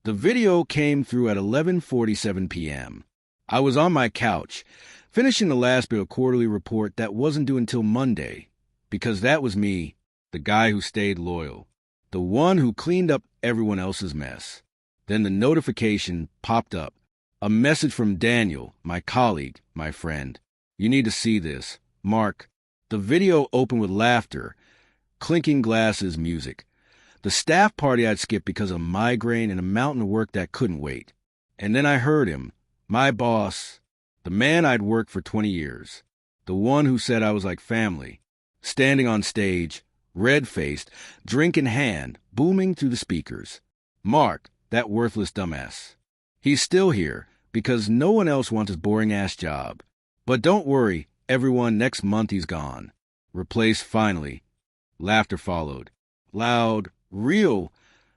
The video came through at 11:47 p.m. I was on my couch, finishing the last bit of quarterly report that wasn't due until Monday, because that was me, the guy who stayed loyal, the one who cleaned up everyone else's mess. Then the notification popped up, a message from Daniel, my colleague, my friend. You need to see this. Mark. The video opened with laughter, clinking glasses, music. The staff party I'd skipped because of migraine and a mountain of work that couldn't wait. And then I heard him, my boss, the man I'd worked for 20 years, the one who said I was like family, standing on stage, red-faced, drink in hand, booming through the speakers. Mark, that worthless dumbass. He's still here because no one else wants his boring-ass job. But don't worry, everyone, next month he's gone. Replaced finally. Laughter followed. Loud, real,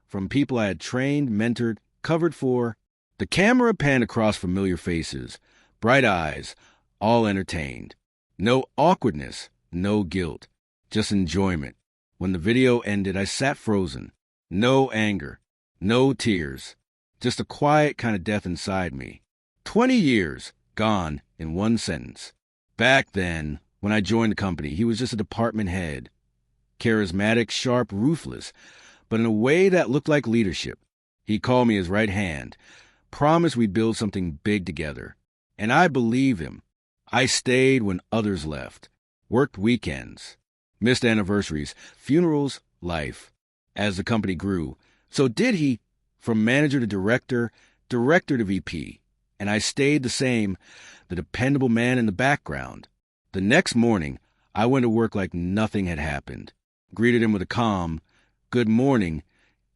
from people I had trained, mentored, covered for. The camera panned across familiar faces, bright eyes, all entertained. No awkwardness, no guilt, just enjoyment. When the video ended, I sat frozen. No anger, no tears, just a quiet kind of death inside me. 20 years, gone in one sentence. Back then, when I joined the company, he was just a department head. Charismatic, sharp, ruthless, but in a way that looked like leadership. He called me his right hand, promised we'd build something big together. And I believe him. I stayed when others left, worked weekends, missed anniversaries, funerals, life. As the company grew, so did he, from manager to director, director to VP. And I stayed the same, the dependable man in the background. The next morning, I went to work like nothing had happened. Greeted him with a calm, "Good morning,"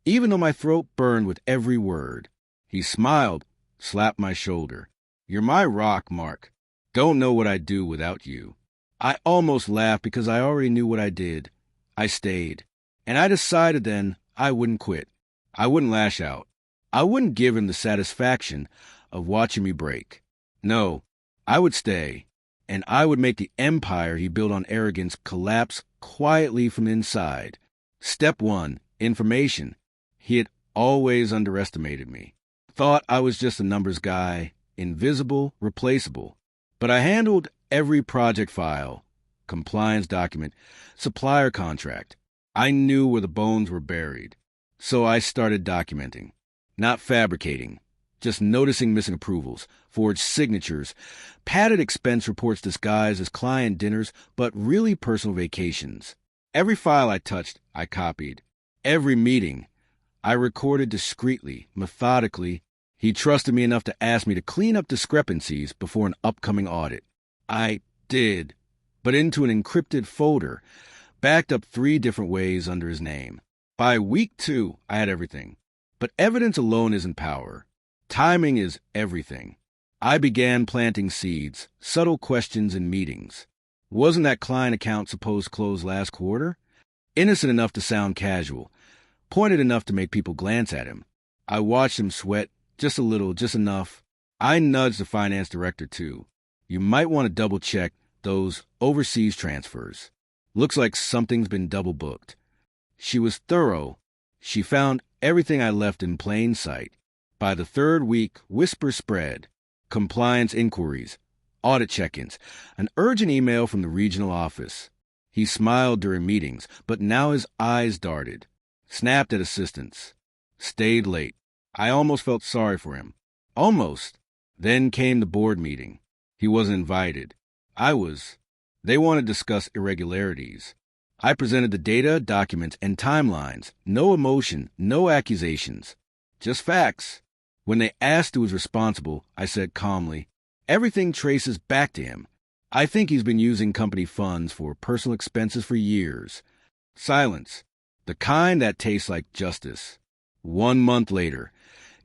even though my throat burned with every word. He smiled, slapped my shoulder. "You're my rock, Mark. Don't know what I'd do without you." I almost laughed because I already knew what I did. I stayed. And I decided then I wouldn't quit. I wouldn't lash out. I wouldn't give him the satisfaction of watching me break. No, I would stay. And I would make the empire he built on arrogance collapse quietly from inside. Step 1, information. He had always underestimated me. Thought I was just a numbers guy, invisible, replaceable. But I handled every project file, compliance document, supplier contract. I knew where the bones were buried. So I started documenting. Not fabricating. Just noticing missing approvals, forged signatures, padded expense reports disguised as client dinners, but really personal vacations. Every file I touched, I copied. Every meeting, I recorded discreetly, methodically. He trusted me enough to ask me to clean up discrepancies before an upcoming audit. I did, but into an encrypted folder, backed up 3 different ways under his name. By week 2, I had everything. But evidence alone isn't power. Timing is everything. I began planting seeds, subtle questions in meetings. Wasn't that client account supposed to close last quarter? Innocent enough to sound casual, pointed enough to make people glance at him. I watched him sweat, just a little, just enough. I nudged the finance director too. You might want to double check those overseas transfers. Looks like something's been double booked. She was thorough. She found everything I left in plain sight. By the 3rd week, whispers spread. Compliance inquiries, audit check-ins, an urgent email from the regional office. He smiled during meetings, but now his eyes darted. Snapped at assistants. Stayed late. I almost felt sorry for him. Almost. Then came the board meeting. He wasn't invited. I was. They wanted to discuss irregularities. I presented the data, documents, and timelines. No emotion, no accusations. Just facts. When they asked who was responsible, I said calmly, everything traces back to him. I think he's been using company funds for personal expenses for years. Silence. The kind that tastes like justice. 1 month later,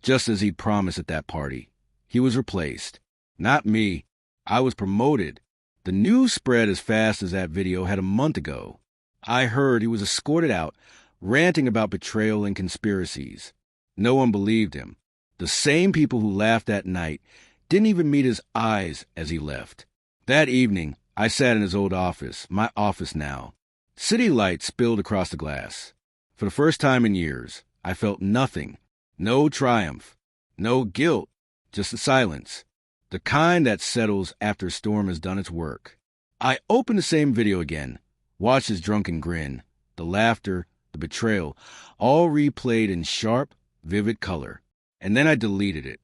just as he'd promised at that party, he was replaced. Not me. I was promoted. The news spread as fast as that video had a month ago. I heard he was escorted out, ranting about betrayal and conspiracies. No one believed him. The same people who laughed that night didn't even meet his eyes as he left. That evening, I sat in his old office, my office now. City lights spilled across the glass. For the first time in years, I felt nothing. No triumph. No guilt. Just the silence. The kind that settles after a storm has done its work. I opened the same video again, watched his drunken grin, the laughter, the betrayal, all replayed in sharp, vivid color. And then I deleted it.